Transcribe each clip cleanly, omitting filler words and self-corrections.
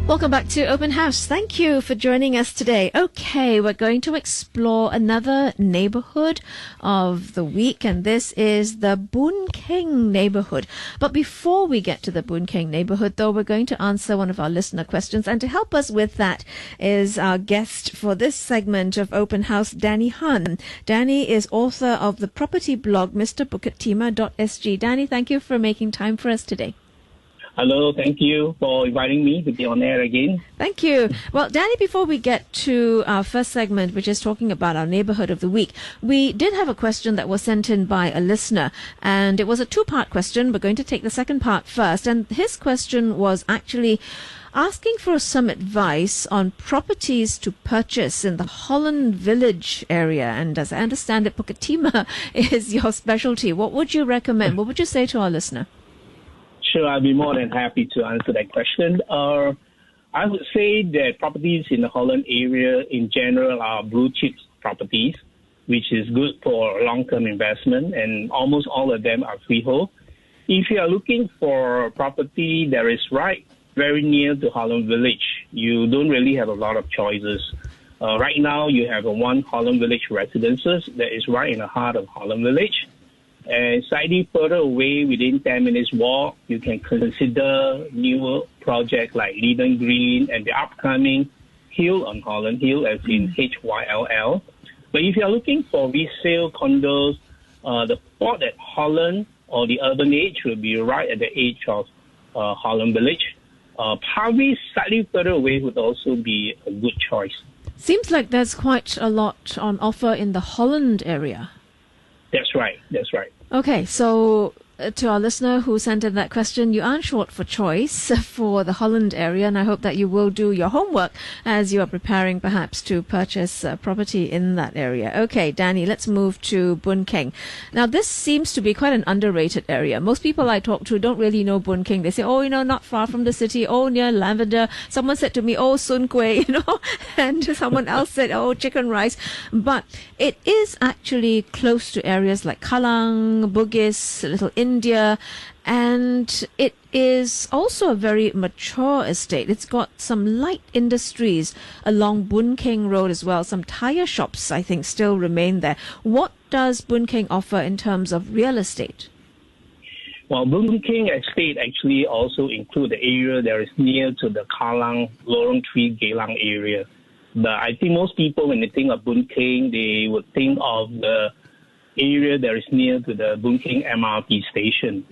Welcome back to Open House. Thank you for joining us today. Okay, we're going to explore another neighbourhood of the week, and this is the Boon Keng neighbourhood. But before we get to the Boon Keng neighbourhood, though, we're going to answer one of our listener questions. And to help us with that is our guest for this segment of Open House, Danny Han. Danny is author of the property blog, MrBukitTimah.sg. Danny, thank you for making time for us today. Hello, thank you for inviting me to be on air again. Thank you. Well, Danny, before we get to our first segment, which is talking about our neighbourhood of the week, we did have a question that was sent in by a listener, and it was a two-part question. We're going to take the second part first, and his question was actually asking for some advice on properties to purchase in the Holland Village area. And as I understand it, Bukit Timah is your specialty. What would you recommend? What would you say to our listener? Sure, I'll be more than happy to answer that question. I would say that properties in the Holland area in general are blue chip properties, which is good for long-term investment, and almost all of them are freehold. If you are looking for a property that is very near to Holland Village, you don't really have a lot of choices. Right now, you have one Holland Village Residences that is right in the heart of Holland Village. And slightly further away, within 10 minutes walk, you can consider newer projects like Leiden Green and the upcoming Hill on Holland Hill, as in HYLL. But if you're looking for resale condos, the spot at Holland or the Urban Edge will be right at the edge of Holland Village. Probably slightly further away would also be a good choice. Seems like there's quite a lot on offer in the Holland area. That's right. Okay, so to our listener who sent in that question, you aren't short for choice for the Holland area, and I hope that you will do your homework as you are preparing perhaps to purchase property in that area. Okay, Danny, let's move to Boon Keng. Now, this seems to be quite an underrated area. Most people I talk to don't really know Boon Keng. They say, not far from the city, near Lavender. Someone said to me, Soon Kueh, and someone else said, chicken rice. But it is actually close to areas like Kallang, Bugis, Little India, and it is also a very mature estate. It's got some light industries along Boon Keng Road as well. Some tire shops, I think, still remain there. What does Boon Keng offer in terms of real estate? Well, Boon Keng Estate actually also include the area that is near to the Kallang, Lorong 3, Geylang area. But I think most people, when they think of Boon Keng, they would think of the area that is near to the Boon Keng MRT station.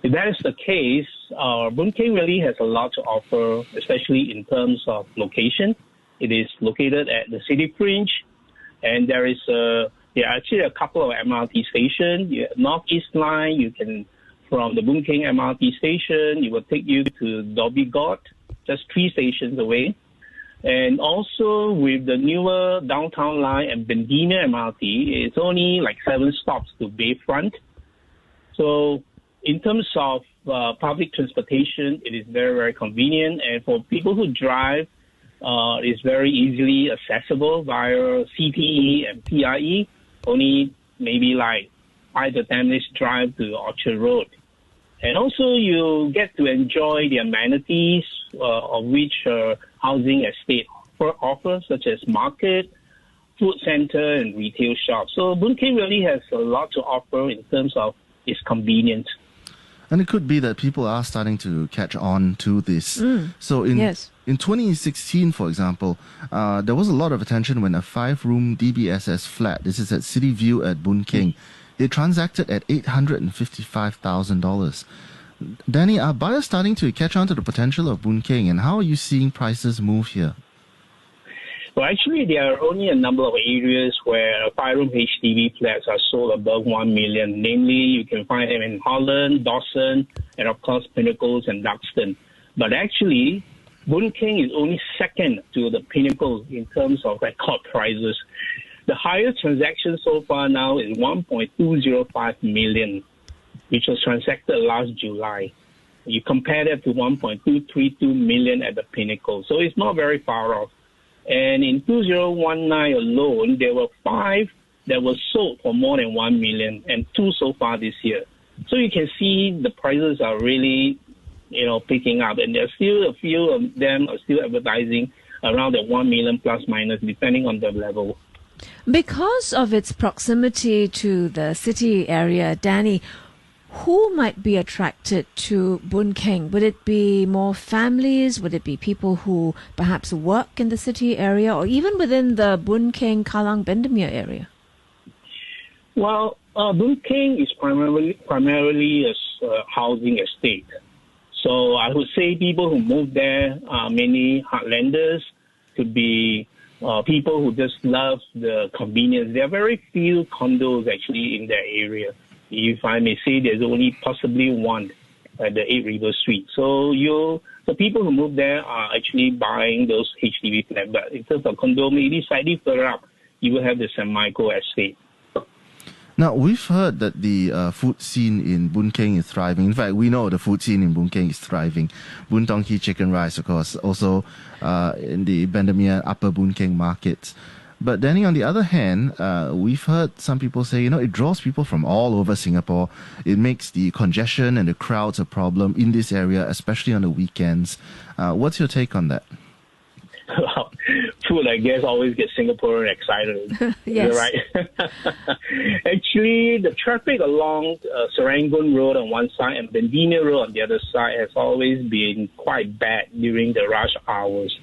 If that is the case, Boon Keng really has a lot to offer, especially in terms of location. It is located at the city fringe, and there are actually a couple of MRT stations. Northeast Line, from the Boon Keng MRT station, it will take you to Dhoby Ghaut, just 3 stations away. And also with the newer downtown line and Bendemeer MRT, it's only like 7 stops to Bayfront. So in terms of public transportation, it is very, very convenient. And for people who drive, it's very easily accessible via CPE and PIE, only maybe like 5 to 10 minutes drive to Orchard Road. And also you get to enjoy the amenities of which housing estate offers, such as market, food center, and retail shops. So Boon Keng really has a lot to offer in terms of its convenience. And it could be that people are starting to catch on to this. So in 2016, for example, there was a lot of attention when a 5-room DBSS flat, this is at City View at Boon Keng, it transacted at $855,000. Danny, are buyers starting to catch on to the potential of Boon Keng, and how are you seeing prices move here? Well, actually, there are only a number of areas where 5-room HDB flats are sold above $1 million. Namely, you can find them in Holland, Dawson, and of course, Pinnacles and Duxton. But actually, Boon Keng is only second to the Pinnacle in terms of record prices. The highest transaction so far now is $1.205 million, which was transacted last July. You compare that to $1.232 million at the Pinnacle. So it's not very far off. And in 2019 alone, there were 5 that were sold for more than $1 million and 2 so far this year. So you can see the prices are really picking up. And there's still a few of them are still advertising around the 1 million plus minus, depending on the level. Because of its proximity to the city area, Danny, who might be attracted to Boon Keng? Would it be more families? Would it be people who perhaps work in the city area, or even within the Boon Keng, Kallang, Bendemeer area? Well, Boon Keng is primarily a housing estate. So I would say people who move there are many heartlanders, could be people who just love the convenience. There are very few condos actually in that area. If I may say, there's only possibly one at the 8 River Street. So the people who move there are actually buying those HDB flats. But in terms of condo, maybe slightly further up, you will have the St. Michael estate. Now, we've heard that the food scene in Boon Keng is thriving. In fact, we know the food scene in Boon Keng is thriving. Boon Tong Ki chicken rice, of course, also in the Bendemeer Upper Boon Keng markets. But Danny, on the other hand, we've heard some people say, it draws people from all over Singapore. It makes the congestion and the crowds a problem in this area, especially on the weekends. What's your take on that? Well, food, I guess, always gets Singaporeans excited. Yes. You're right. Actually, the traffic along Serangoon Road on one side and Bendemeer Road on the other side has always been quite bad during the rush hours.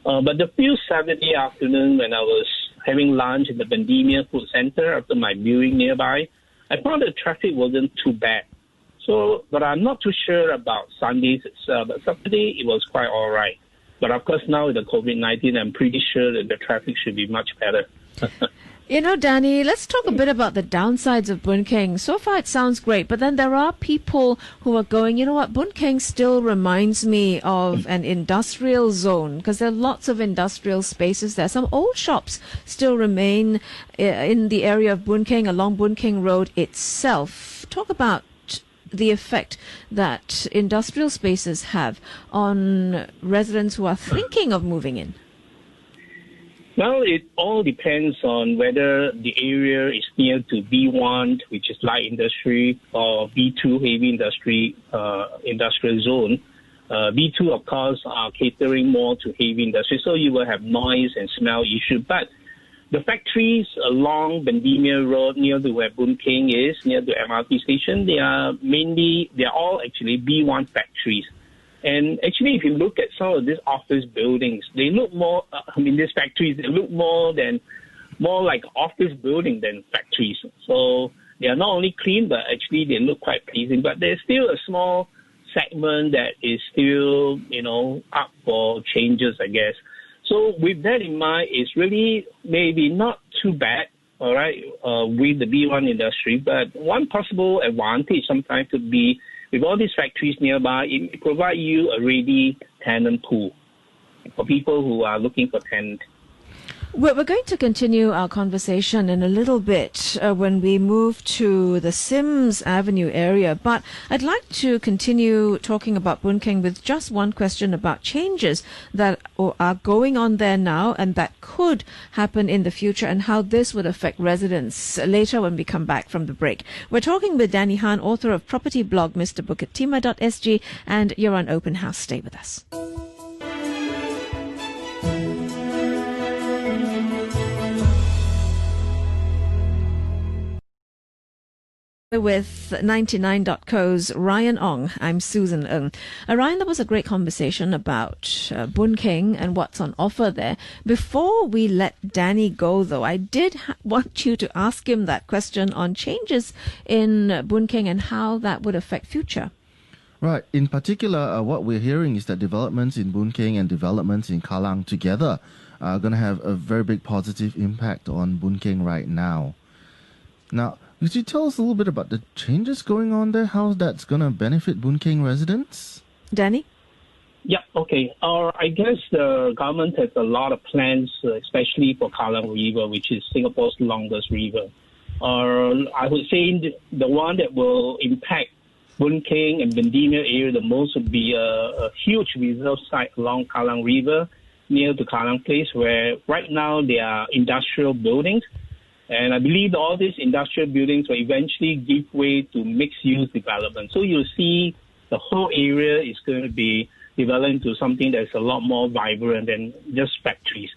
But the few Saturday afternoon when I was having lunch in the Bendemeer Food Center after my viewing nearby, I found the traffic wasn't too bad. But I'm not too sure about Sundays itself. But Saturday, it was quite all right. But of course, now with the COVID-19, I'm pretty sure that the traffic should be much better. Danny, let's talk a bit about the downsides of Boon Keng. So far, it sounds great, but then there are people who are going, Boon Keng still reminds me of an industrial zone, because there are lots of industrial spaces there. Some old shops still remain in the area of Boon Keng, along Boon Keng Road itself. Talk about the effect that industrial spaces have on residents who are thinking of moving in. Well, it all depends on whether the area is near to B1, which is light industry, or B2, heavy industry, industrial zone. B2, of course, are catering more to heavy industry, so you will have noise and smell issue. But the factories along Bendemeer Road, near to where Boon Keng is, near the MRT station, they are all actually B1 factories. And actually, if you look at some of these office buildings, they look more, these factories, they look more like office building than factories. So they are not only clean, but actually they look quite pleasing. But there's still a small segment that is still, up for changes, I guess. So with that in mind, it's really maybe not too bad, all right, with the B1 industry. But one possible advantage sometimes could be with all these factories nearby, it provide you a ready tenant pool for people who are looking for tenant. We're going to continue our conversation in a little bit when we move to the Sims Avenue area. But I'd like to continue talking about Boon Keng with just one question about changes that are going on there now and that could happen in the future, and how this would affect residents later when we come back from the break. We're talking with Danny Han, author of property blog MrBukitTimah.sg, and you're on Open House. Stay with us. With 99.co's Ryan Ong. I'm Susan Ng. Ryan, that was a great conversation about Boon Keng and what's on offer there. Before we let Danny go, though, I did want you to ask him that question on changes in Boon Keng and how that would affect future. Right. In particular, what we're hearing is that developments in Boon Keng and developments in Kallang together are going to have a very big positive impact on Boon Keng right now. Now, could you tell us a little bit about the changes going on there? How that's going to benefit Boon Keng residents? Danny? Yeah, okay. I guess the government has a lot of plans, especially for Kallang River, which is Singapore's longest river. I would say the one that will impact Boon Keng and Bendemeer area the most would be a huge reserve site along Kallang River, near to Kallang Place, where right now there are industrial buildings. And I believe all these industrial buildings will eventually give way to mixed-use development. So you'll see the whole area is going to be developed into something that's a lot more vibrant than just factories.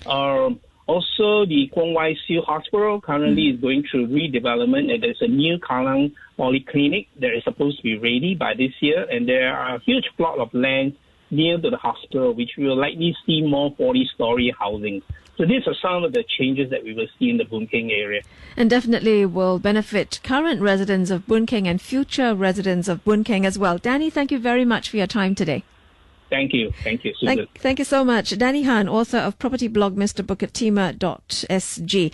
Also, the Kwong Wai Siu Hospital currently is going through redevelopment, and there's a new Kallang Polyclinic that is supposed to be ready by this year, and there are a huge plot of land near to the hospital, which will likely see more 40-story housing. So these are some of the changes that we will see in the Boon Keng area. And definitely will benefit current residents of Boon Keng and future residents of Boon Keng as well. Danny, thank you very much for your time today. Thank you, Susan. Thank you so much. Danny Han, author of property blog MrBukitTimah.sg.